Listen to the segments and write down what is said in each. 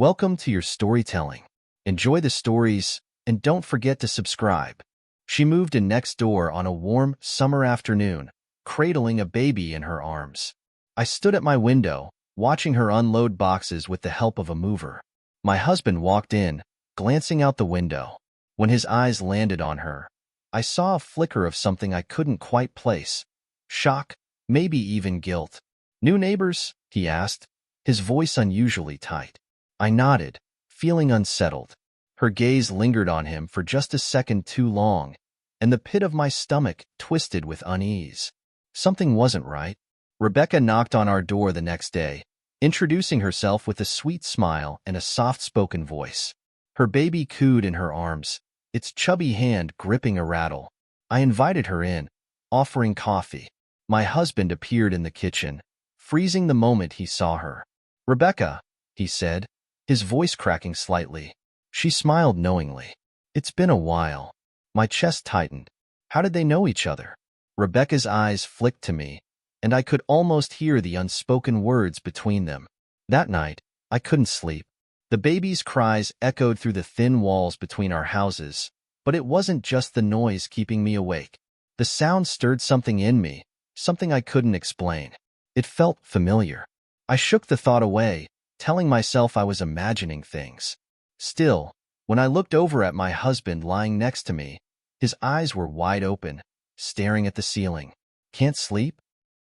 Welcome to your storytelling. Enjoy the stories, and don't forget to subscribe. She moved in next door on a warm summer afternoon, cradling a baby in her arms. I stood at my window, watching her unload boxes with the help of a mover. My husband walked in, glancing out the window. When his eyes landed on her, I saw a flicker of something I couldn't quite place. Shock, maybe even guilt. "New neighbors?" he asked, his voice unusually tight. I nodded, feeling unsettled. Her gaze lingered on him for just a second too long, and the pit of my stomach twisted with unease. Something wasn't right. Rebecca knocked on our door the next day, introducing herself with a sweet smile and a soft-spoken voice. Her baby cooed in her arms, its chubby hand gripping a rattle. I invited her in, offering coffee. My husband appeared in the kitchen, freezing the moment he saw her. "Rebecca," he said, his voice cracking slightly. She smiled knowingly. "It's been a while." My chest tightened. How did they know each other? Rebecca's eyes flicked to me, and I could almost hear the unspoken words between them. That night, I couldn't sleep. The baby's cries echoed through the thin walls between our houses, but it wasn't just the noise keeping me awake. The sound stirred something in me, something I couldn't explain. It felt familiar. I shook the thought away, telling myself I was imagining things. Still, when I looked over at my husband lying next to me, his eyes were wide open, staring at the ceiling. "Can't sleep?"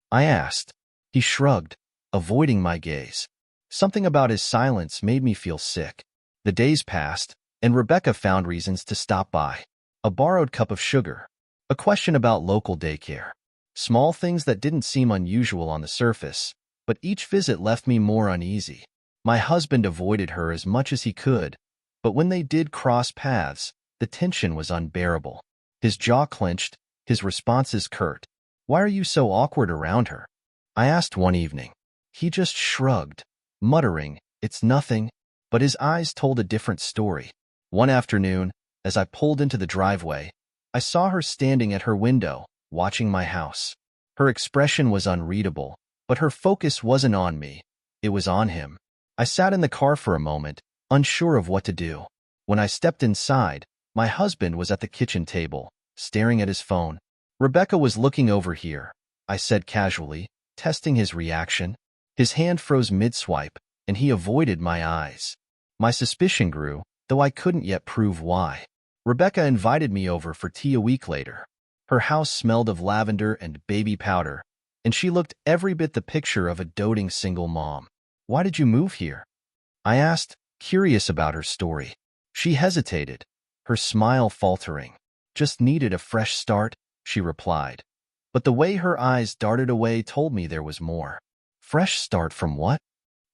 I asked. He shrugged, avoiding my gaze. Something about his silence made me feel sick. The days passed, and Rebecca found reasons to stop by. A borrowed cup of sugar. A question about local daycare. Small things that didn't seem unusual on the surface, but each visit left me more uneasy. My husband avoided her as much as he could, but when they did cross paths, the tension was unbearable. His jaw clenched, his responses curt. "Why are you so awkward around her?" I asked one evening. He just shrugged, muttering, "It's nothing," but his eyes told a different story. One afternoon, as I pulled into the driveway, I saw her standing at her window, watching my house. Her expression was unreadable, but her focus wasn't on me. It was on him. I sat in the car for a moment, unsure of what to do. When I stepped inside, my husband was at the kitchen table, staring at his phone. "Rebecca was looking over here," I said casually, testing his reaction. His hand froze mid-swipe, and he avoided my eyes. My suspicion grew, though I couldn't yet prove why. Rebecca invited me over for tea a week later. Her house smelled of lavender and baby powder, and she looked every bit the picture of a doting single mom. "Why did you move here?" I asked, curious about her story. She hesitated, her smile faltering. "Just needed a fresh start," she replied. But the way her eyes darted away told me there was more. "Fresh start from what?"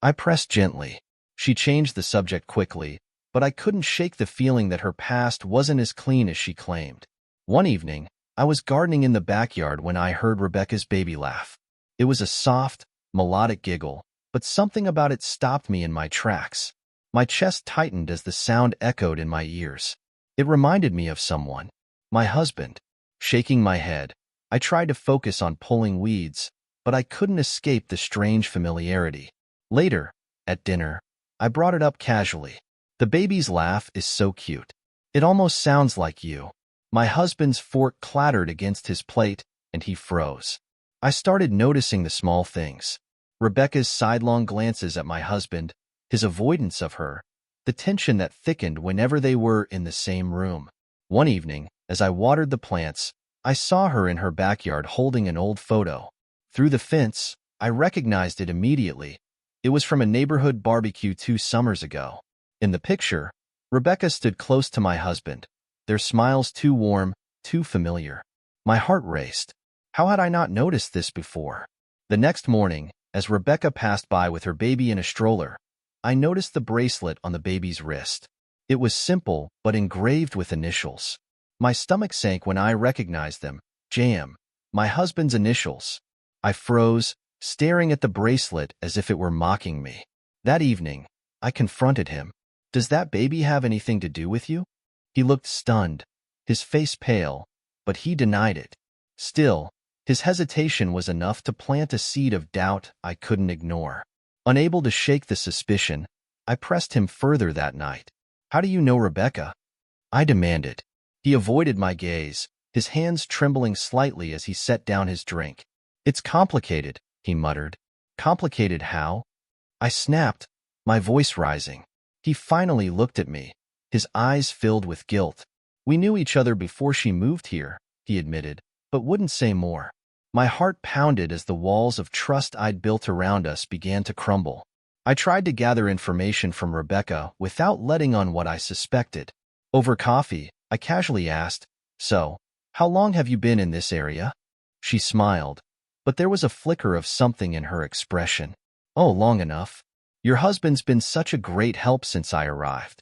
I pressed gently. She changed the subject quickly, but I couldn't shake the feeling that her past wasn't as clean as she claimed. One evening, I was gardening in the backyard when I heard Rebecca's baby laugh. It was a soft, melodic giggle, but something about it stopped me in my tracks. My chest tightened as the sound echoed in my ears. It reminded me of someone. My husband. Shaking my head, I tried to focus on pulling weeds, but I couldn't escape the strange familiarity. Later, at dinner, I brought it up casually. "The baby's laugh is so cute. It almost sounds like you." My husband's fork clattered against his plate, and he froze. I started noticing the small things. Rebecca's sidelong glances at my husband, his avoidance of her, the tension that thickened whenever they were in the same room. One evening, as I watered the plants, I saw her in her backyard holding an old photo. Through the fence, I recognized it immediately. It was from a neighborhood barbecue 2 summers ago. In the picture, Rebecca stood close to my husband, their smiles too warm, too familiar. My heart raced. How had I not noticed this before? The next morning, as Rebecca passed by with her baby in a stroller, I noticed the bracelet on the baby's wrist. It was simple, but engraved with initials. My stomach sank when I recognized them. Jam, my husband's initials. I froze, staring at the bracelet as if it were mocking me. That evening, I confronted him. "Does that baby have anything to do with you?" He looked stunned, his face pale, but he denied it. Still, his hesitation was enough to plant a seed of doubt I couldn't ignore. Unable to shake the suspicion, I pressed him further that night. How do you know Rebecca? I demanded. He avoided my gaze, his hands trembling slightly as he set down his drink. It's complicated, he muttered. Complicated how? I snapped, my voice rising. He finally looked at me, his eyes filled with guilt. We knew each other before she moved here, he admitted, but wouldn't say more. My heart pounded as the walls of trust I'd built around us began to crumble. I tried to gather information from Rebecca without letting on what I suspected. Over coffee, I casually asked, "So, how long have you been in this area?" She smiled, but there was a flicker of something in her expression. "Oh, long enough. Your husband's been such a great help since I arrived.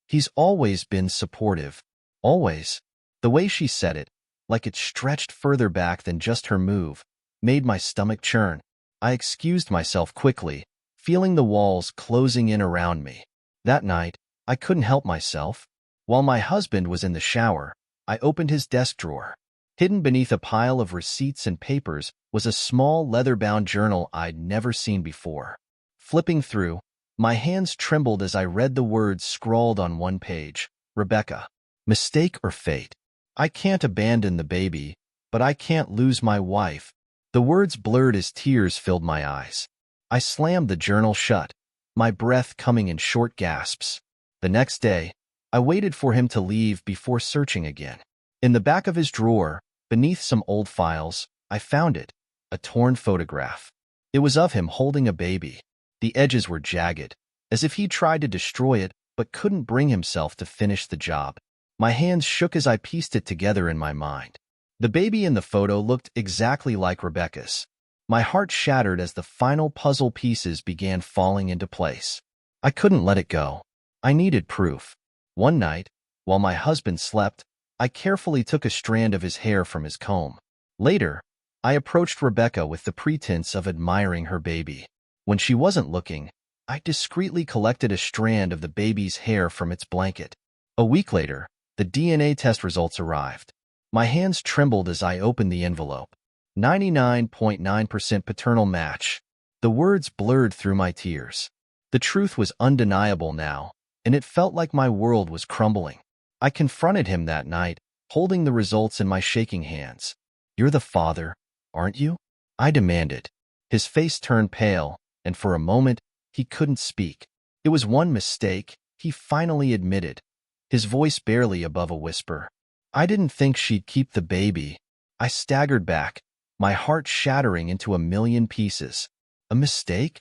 He's always been supportive. Always." The way she said it, like it stretched further back than just her move, made my stomach churn. I excused myself quickly, feeling the walls closing in around me. That night, I couldn't help myself. While my husband was in the shower, I opened his desk drawer. Hidden beneath a pile of receipts and papers was a small leather-bound journal I'd never seen before. Flipping through, my hands trembled as I read the words scrawled on one page. Rebecca. Mistake or fate? I can't abandon the baby, but I can't lose my wife. The words blurred as tears filled my eyes. I slammed the journal shut, my breath coming in short gasps. The next day, I waited for him to leave before searching again. In the back of his drawer, beneath some old files, I found it, a torn photograph. It was of him holding a baby. The edges were jagged, as if he tried to destroy it but couldn't bring himself to finish the job. My hands shook as I pieced it together in my mind. The baby in the photo looked exactly like Rebecca's. My heart shattered as the final puzzle pieces began falling into place. I couldn't let it go. I needed proof. One night, while my husband slept, I carefully took a strand of his hair from his comb. Later, I approached Rebecca with the pretense of admiring her baby. When she wasn't looking, I discreetly collected a strand of the baby's hair from its blanket. A week later, the DNA test results arrived. My hands trembled as I opened the envelope. 99.9% paternal match. The words blurred through my tears. The truth was undeniable now, and it felt like my world was crumbling. I confronted him that night, holding the results in my shaking hands. "You're the father, aren't you?" I demanded. His face turned pale, and for a moment, he couldn't speak. It was one mistake, he finally admitted, his voice barely above a whisper. I didn't think she'd keep the baby. I staggered back, my heart shattering into a million pieces. "A mistake?"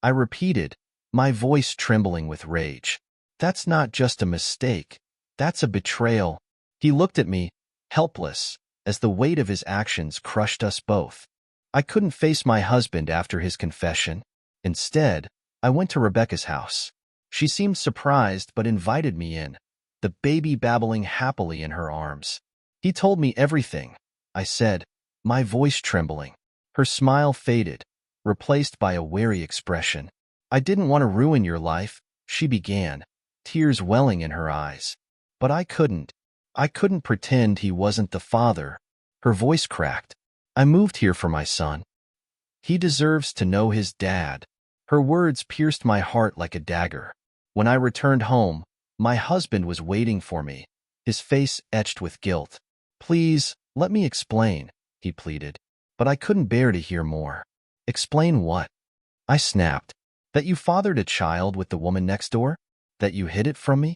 I repeated, my voice trembling with rage. "That's not just a mistake. That's a betrayal." He looked at me, helpless, as the weight of his actions crushed us both. I couldn't face my husband after his confession. Instead, I went to Rebecca's house. She seemed surprised but invited me in, the baby babbling happily in her arms. "He told me everything," I said, my voice trembling. Her smile faded, replaced by a wary expression. "I didn't want to ruin your life," she began, tears welling in her eyes. "But I couldn't. I couldn't pretend he wasn't the father." Her voice cracked. "I moved here for my son. He deserves to know his dad." Her words pierced my heart like a dagger. When I returned home, my husband was waiting for me, his face etched with guilt. "Please, let me explain," he pleaded. But I couldn't bear to hear more. "Explain what?" I snapped. "That you fathered a child with the woman next door? That you hid it from me?"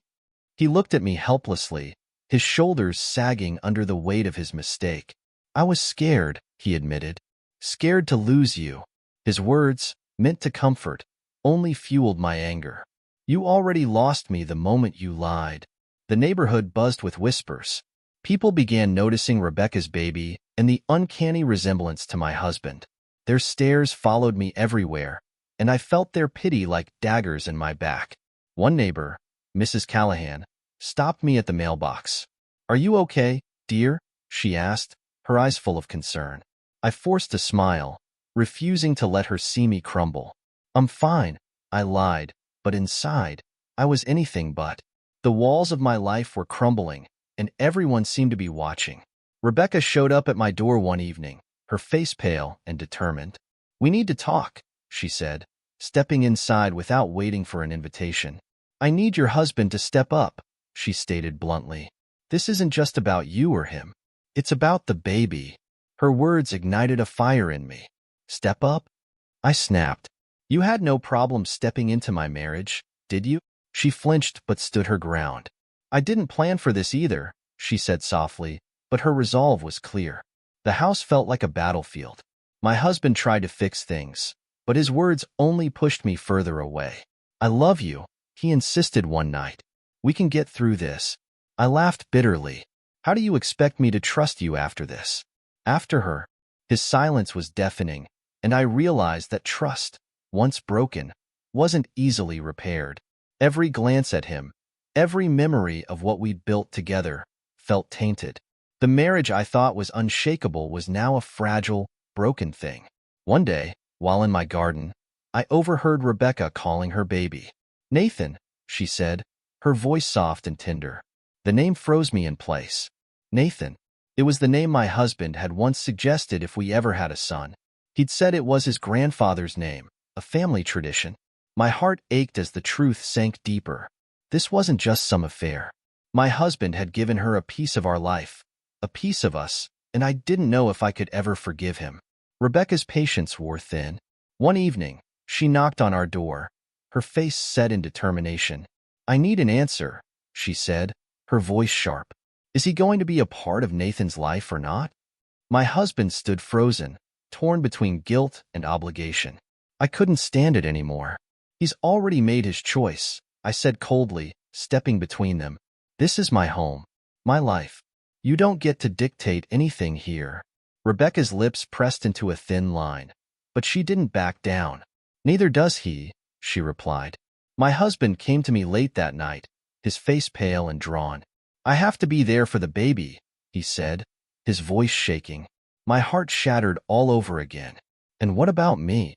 He looked at me helplessly, his shoulders sagging under the weight of his mistake. "I was scared," he admitted. "Scared to lose you." His words, meant to comfort, only fueled my anger. "You already lost me the moment you lied." The neighborhood buzzed with whispers. People began noticing Rebecca's baby and the uncanny resemblance to my husband. Their stares followed me everywhere, and I felt their pity like daggers in my back. One neighbor, Mrs. Callahan, stopped me at the mailbox. "Are you okay, dear?" she asked, her eyes full of concern. I forced a smile, refusing to let her see me crumble. "I'm fine," I lied, but inside, I was anything but. The walls of my life were crumbling, and everyone seemed to be watching. Rebecca showed up at my door one evening, her face pale and determined. "We need to talk," she said, stepping inside without waiting for an invitation. "I need your husband to step up," she stated bluntly. "This isn't just about you or him. It's about the baby." Her words ignited a fire in me. "Step up?" I snapped. "You had no problem stepping into my marriage, did you?" She flinched but stood her ground. "I didn't plan for this either," she said softly, but her resolve was clear. The house felt like a battlefield. My husband tried to fix things, but his words only pushed me further away. "I love you," he insisted one night. "We can get through this." I laughed bitterly. "How do you expect me to trust you after this?" After her, his silence was deafening, and I realized that trust, once broken, wasn't easily repaired. Every glance at him, every memory of what we'd built together, felt tainted. The marriage I thought was unshakable was now a fragile, broken thing. One day, while in my garden, I overheard Rebecca calling her baby. "Nathan," she said, her voice soft and tender. The name froze me in place. Nathan. It was the name my husband had once suggested if we ever had a son. He'd said it was his grandfather's name, a family tradition. My heart ached as the truth sank deeper. This wasn't just some affair. My husband had given her a piece of our life, a piece of us, and I didn't know if I could ever forgive him. Rebecca's patience wore thin. One evening, she knocked on our door, her face set in determination. "I need an answer," she said, her voice sharp. "Is he going to be a part of Nathan's life or not?" My husband stood frozen, torn between guilt and obligation. I couldn't stand it anymore. "He's already made his choice," I said coldly, stepping between them. "This is my home, my life. You don't get to dictate anything here." Rebecca's lips pressed into a thin line, but she didn't back down. "Neither does he," she replied. My husband came to me late that night, his face pale and drawn. "I have to be there for the baby," he said, his voice shaking. My heart shattered all over again. "And what about me?"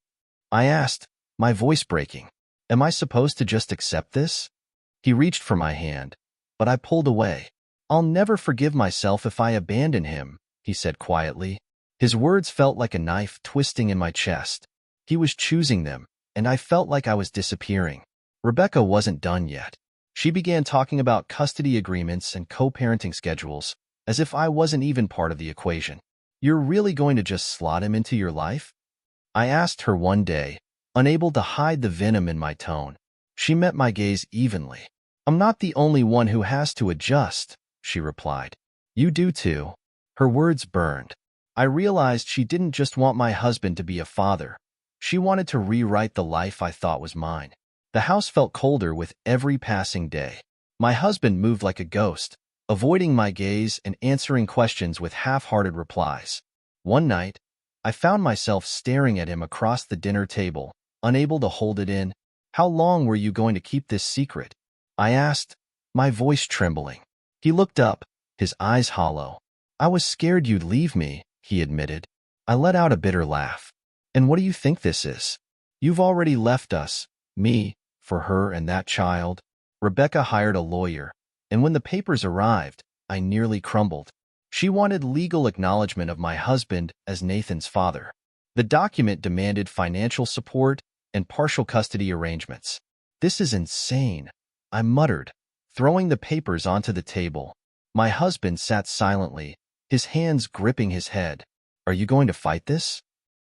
I asked, my voice breaking. "Am I supposed to just accept this?" He reached for my hand, but I pulled away. "I'll never forgive myself if I abandon him," he said quietly. His words felt like a knife twisting in my chest. He was choosing them, and I felt like I was disappearing. Rebecca wasn't done yet. She began talking about custody agreements and co-parenting schedules, as if I wasn't even part of the equation. "You're really going to just slot him into your life?" I asked her one day, unable to hide the venom in my tone. She met my gaze evenly. "I'm not the only one who has to adjust," she replied. "You do too." Her words burned. I realized she didn't just want my husband to be a father. She wanted to rewrite the life I thought was mine. The house felt colder with every passing day. My husband moved like a ghost, avoiding my gaze and answering questions with half-hearted replies. One night, I found myself staring at him across the dinner table, unable to hold it in. "How long were you going to keep this secret?" I asked, my voice trembling. He looked up, his eyes hollow. "I was scared you'd leave me," he admitted. I let out a bitter laugh. "And what do you think this is? You've already left us, me, for her and that child." Rebecca hired a lawyer, and when the papers arrived, I nearly crumbled. She wanted legal acknowledgement of my husband as Nathan's father. The document demanded financial support and partial custody arrangements. "This is insane," I muttered, throwing the papers onto the table. My husband sat silently, his hands gripping his head. "Are you going to fight this?"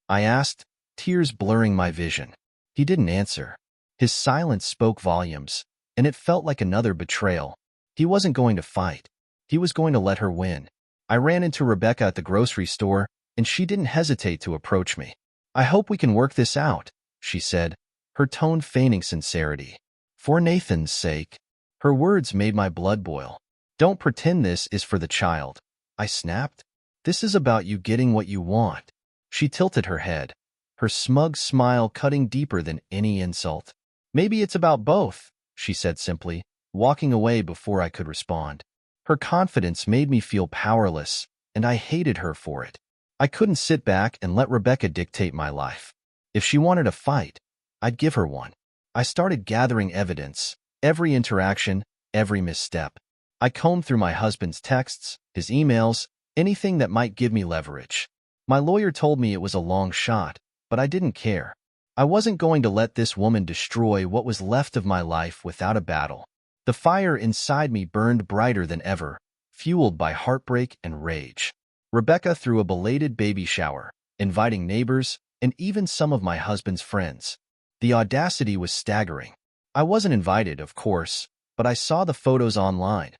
I asked, tears blurring my vision. He didn't answer. His silence spoke volumes, and it felt like another betrayal. He wasn't going to fight. He was going to let her win. I ran into Rebecca at the grocery store, and she didn't hesitate to approach me. "I hope we can work this out," she said, her tone feigning sincerity. "For Nathan's sake." Her words made my blood boil. "Don't pretend this is for the child," I snapped. "This is about you getting what you want." She tilted her head, her smug smile cutting deeper than any insult. "Maybe it's about both," she said simply, walking away before I could respond. Her confidence made me feel powerless, and I hated her for it. I couldn't sit back and let Rebecca dictate my life. If she wanted a fight, I'd give her one. I started gathering evidence, every interaction, every misstep. I combed through my husband's texts, his emails, anything that might give me leverage. My lawyer told me it was a long shot, but I didn't care. I wasn't going to let this woman destroy what was left of my life without a battle. The fire inside me burned brighter than ever, fueled by heartbreak and rage. Rebecca threw a belated baby shower, inviting neighbors and even some of my husband's friends. The audacity was staggering. I wasn't invited, of course, but I saw the photos online.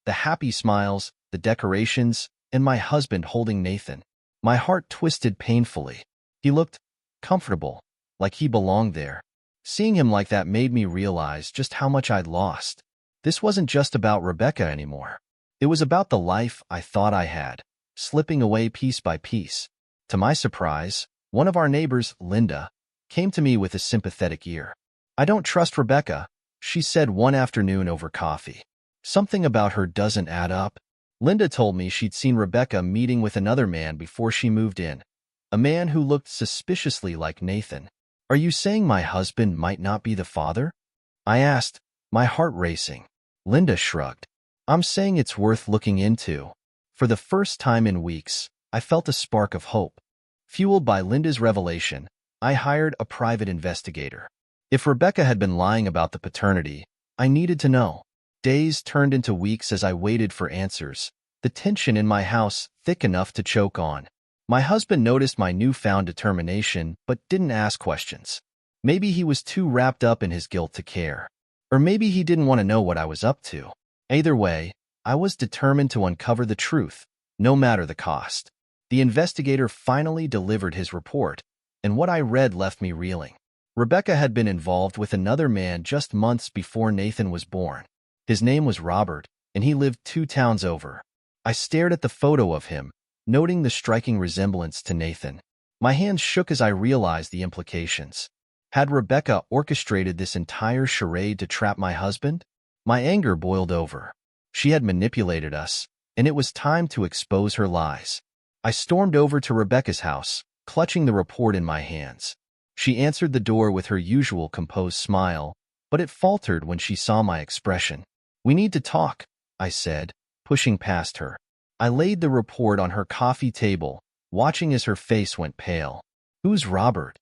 The happy smiles, the decorations, and my husband holding Nathan. My heart twisted painfully. He looked comfortable, like he belonged there. Seeing him like that made me realize just how much I'd lost. This wasn't just about Rebecca anymore. It was about the life I thought I had, slipping away piece by piece. To my surprise, one of our neighbors, Linda, came to me with a sympathetic ear. "I don't trust Rebecca," she said one afternoon over coffee. "Something about her doesn't add up." Linda told me she'd seen Rebecca meeting with another man before she moved in, a man who looked suspiciously like Nathan. "Are you saying my husband might not be the father?" I asked, my heart racing. Linda shrugged. "I'm saying it's worth looking into." For the first time in weeks, I felt a spark of hope. Fueled by Linda's revelation, I hired a private investigator. If Rebecca had been lying about the paternity, I needed to know. Days turned into weeks as I waited for answers, the tension in my house thick enough to choke on. My husband noticed my newfound determination but didn't ask questions. Maybe he was too wrapped up in his guilt to care. Or maybe he didn't want to know what I was up to. Either way, I was determined to uncover the truth, no matter the cost. The investigator finally delivered his report, and what I read left me reeling. Rebecca had been involved with another man just months before Nathan was born. His name was Robert, and he lived 2 towns over. I stared at the photo of him, noting the striking resemblance to Nathan. My hands shook as I realized the implications. Had Rebecca orchestrated this entire charade to trap my husband? My anger boiled over. She had manipulated us, and it was time to expose her lies. I stormed over to Rebecca's house, clutching the report in my hands. She answered the door with her usual composed smile, but it faltered when she saw my expression. "We need to talk," I said, pushing past her. I laid the report on her coffee table, watching as her face went pale. "Who's Robert?"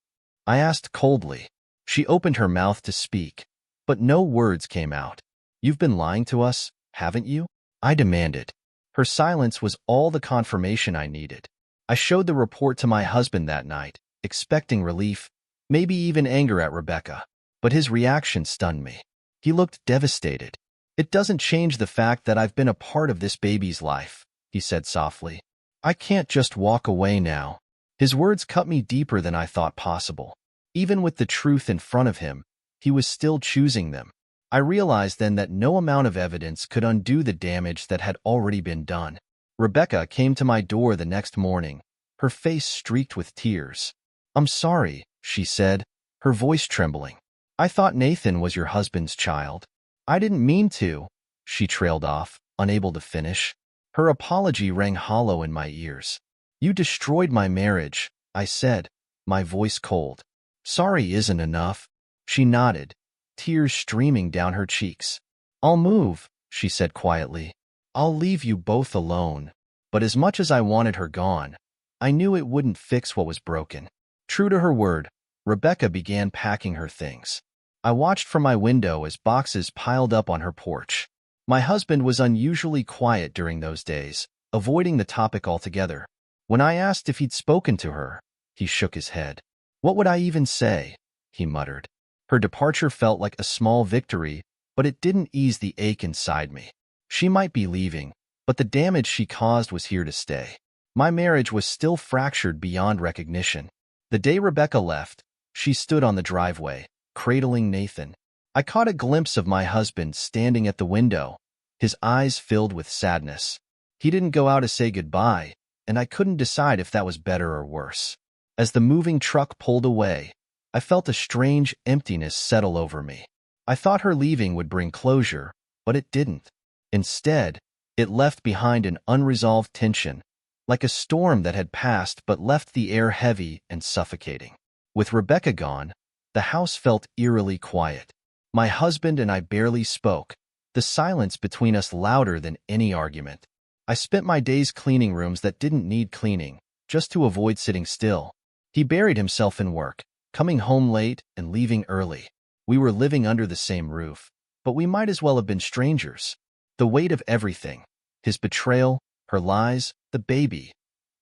I asked coldly. She opened her mouth to speak, but no words came out. "You've been lying to us, haven't you?" I demanded. Her silence was all the confirmation I needed. I showed the report to my husband that night, expecting relief, maybe even anger at Rebecca, but his reaction stunned me. He looked devastated. "It doesn't change the fact that I've been a part of this baby's life," he said softly. "I can't just walk away now." His words cut me deeper than I thought possible. Even with the truth in front of him, he was still choosing them. I realized then that no amount of evidence could undo the damage that had already been done. Rebecca came to my door the next morning, her face streaked with tears. "I'm sorry," she said, her voice trembling. "I thought Nathan was your husband's child." "I didn't mean to," she trailed off, unable to finish. Her apology rang hollow in my ears. "You destroyed my marriage," I said, my voice cold. "Sorry isn't enough." She nodded, tears streaming down her cheeks. "I'll move," she said quietly. "I'll leave you both alone." But as much as I wanted her gone, I knew it wouldn't fix what was broken. True to her word, Rebecca began packing her things. I watched from my window as boxes piled up on her porch. My husband was unusually quiet during those days, avoiding the topic altogether. When I asked if he'd spoken to her, he shook his head. "What would I even say?" he muttered. Her departure felt like a small victory, but it didn't ease the ache inside me. She might be leaving, but the damage she caused was here to stay. My marriage was still fractured beyond recognition. The day Rebecca left, she stood on the driveway, cradling Nathan. I caught a glimpse of my husband standing at the window, his eyes filled with sadness. He didn't go out to say goodbye, and I couldn't decide if that was better or worse. As the moving truck pulled away, I felt a strange emptiness settle over me. I thought her leaving would bring closure, but it didn't. Instead, it left behind an unresolved tension, like a storm that had passed but left the air heavy and suffocating. With Rebecca gone, the house felt eerily quiet. My husband and I barely spoke, the silence between us louder than any argument. I spent my days cleaning rooms that didn't need cleaning, just to avoid sitting still. He buried himself in work, coming home late and leaving early. We were living under the same roof, but we might as well have been strangers. The weight of everything, his betrayal, her lies, the baby,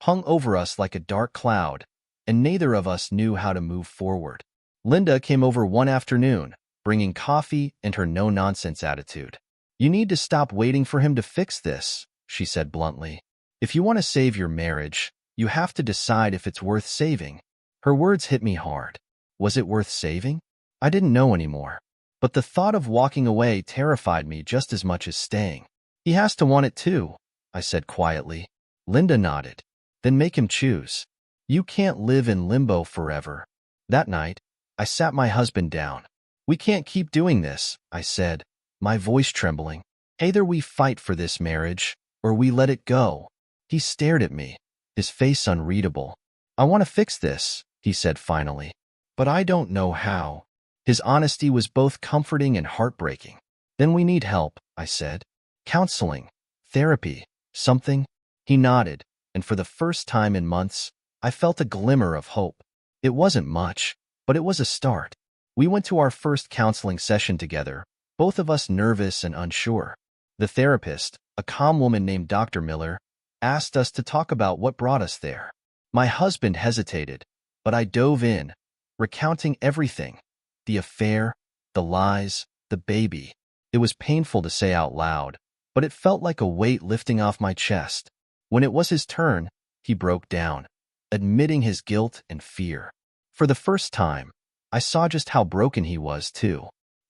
hung over us like a dark cloud, and neither of us knew how to move forward. Linda came over one afternoon, bringing coffee and her no-nonsense attitude. "You need to stop waiting for him to fix this," she said bluntly. "If you want to save your marriage, you have to decide if it's worth saving." Her words hit me hard. Was it worth saving? I didn't know anymore. But the thought of walking away terrified me just as much as staying. "He has to want it too," I said quietly. Linda nodded. "Then make him choose. You can't live in limbo forever." That night, I sat my husband down. "We can't keep doing this," I said, my voice trembling. "Either we fight for this marriage, or we let it go." He stared at me, his face unreadable. "I want to fix this," he said finally, "but I don't know how." His honesty was both comforting and heartbreaking. "Then we need help," I said. "Counseling, therapy, something?" He nodded, and for the first time in months, I felt a glimmer of hope. It wasn't much, but it was a start. We went to our first counseling session together, both of us nervous and unsure. The therapist, a calm woman named Dr. Miller, asked us to talk about what brought us there. My husband hesitated, but I dove in, recounting everything: the affair, the lies, the baby. It was painful to say out loud, but it felt like a weight lifting off my chest. When it was his turn, he broke down, admitting his guilt and fear. For the first time, I saw just how broken he was, too.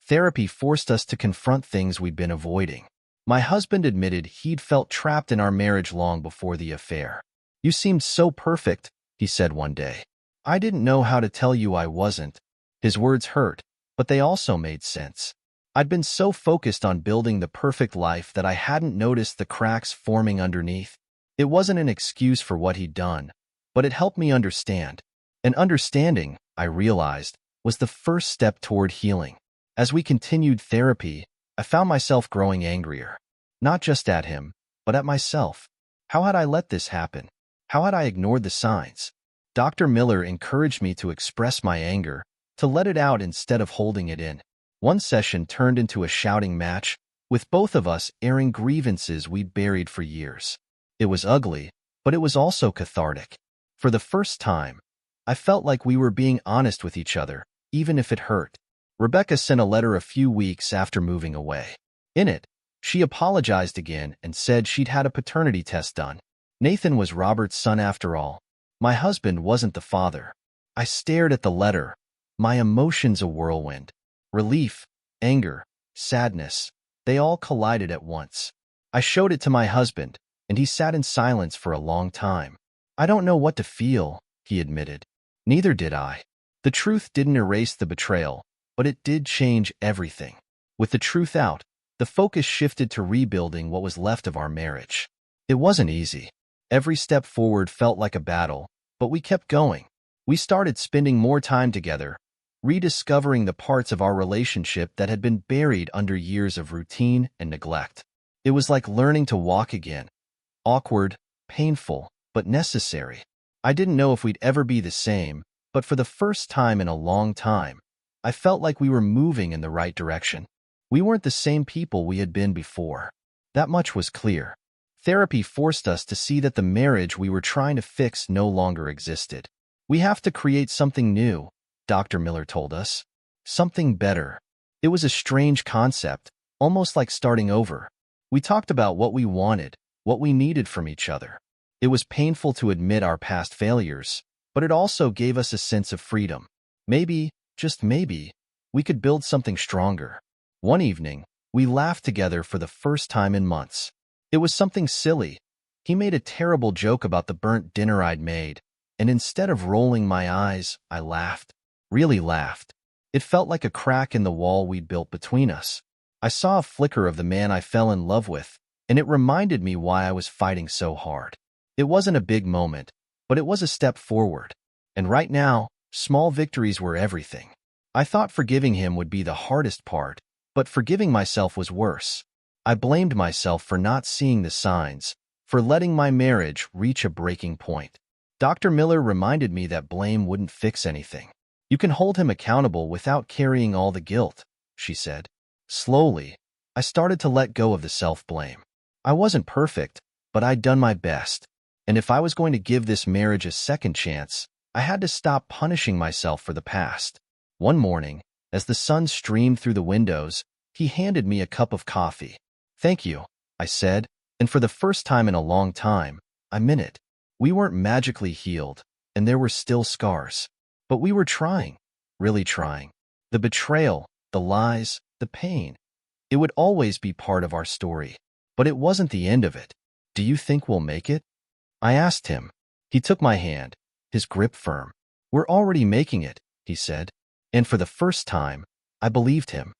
Therapy forced us to confront things we'd been avoiding. My husband admitted he'd felt trapped in our marriage long before the affair. "You seemed so perfect," he said one day. "I didn't know how to tell you I wasn't." His words hurt, but they also made sense. I'd been so focused on building the perfect life that I hadn't noticed the cracks forming underneath. It wasn't an excuse for what he'd done, but it helped me understand. And understanding, I realized, was the first step toward healing. As we continued therapy, I found myself growing angrier. Not just at him, but at myself. How had I let this happen? How had I ignored the signs? Dr. Miller encouraged me to express my anger, to let it out instead of holding it in. One session turned into a shouting match, with both of us airing grievances we'd buried for years. It was ugly, but it was also cathartic. For the first time, I felt like we were being honest with each other, even if it hurt. Rebecca sent a letter a few weeks after moving away. In it, she apologized again and said she'd had a paternity test done. Nathan was Robert's son after all. My husband wasn't the father. I stared at the letter, my emotions a whirlwind. Relief, anger, sadness, they all collided at once. I showed it to my husband, and he sat in silence for a long time. "I don't know what to feel," he admitted. Neither did I. The truth didn't erase the betrayal, but it did change everything. With the truth out, the focus shifted to rebuilding what was left of our marriage. It wasn't easy. Every step forward felt like a battle, but we kept going. We started spending more time together, rediscovering the parts of our relationship that had been buried under years of routine and neglect. It was like learning to walk again. Awkward, painful, but necessary. I didn't know if we'd ever be the same, but for the first time in a long time, I felt like we were moving in the right direction. We weren't the same people we had been before. That much was clear. Therapy forced us to see that the marriage we were trying to fix no longer existed. "We have to create something new," Dr. Miller told us. Something better. It was a strange concept, almost like starting over. We talked about what we wanted, what we needed from each other. It was painful to admit our past failures, but it also gave us a sense of freedom. Maybe, just maybe, we could build something stronger. One evening, we laughed together for the first time in months. It was something silly. He made a terrible joke about the burnt dinner I'd made, and instead of rolling my eyes, I laughed. Really laughed. It felt like a crack in the wall we'd built between us. I saw a flicker of the man I fell in love with, and it reminded me why I was fighting so hard. It wasn't a big moment, but it was a step forward. And right now, small victories were everything. I thought forgiving him would be the hardest part, but forgiving myself was worse. I blamed myself for not seeing the signs, for letting my marriage reach a breaking point. Dr. Miller reminded me that blame wouldn't fix anything. You can hold him accountable without carrying all the guilt, she said. Slowly, I started to let go of the self-blame. I wasn't perfect, but I'd done my best. And if I was going to give this marriage a second chance, I had to stop punishing myself for the past. One morning, as the sun streamed through the windows, he handed me a cup of coffee. Thank you, I said, and for the first time in a long time, I meant it. We weren't magically healed, and there were still scars. But we were trying, really trying. The betrayal, the lies, the pain. It would always be part of our story. But it wasn't the end of it. Do you think we'll make it? I asked him. He took my hand, his grip firm. We're already making it, he said. And for the first time, I believed him.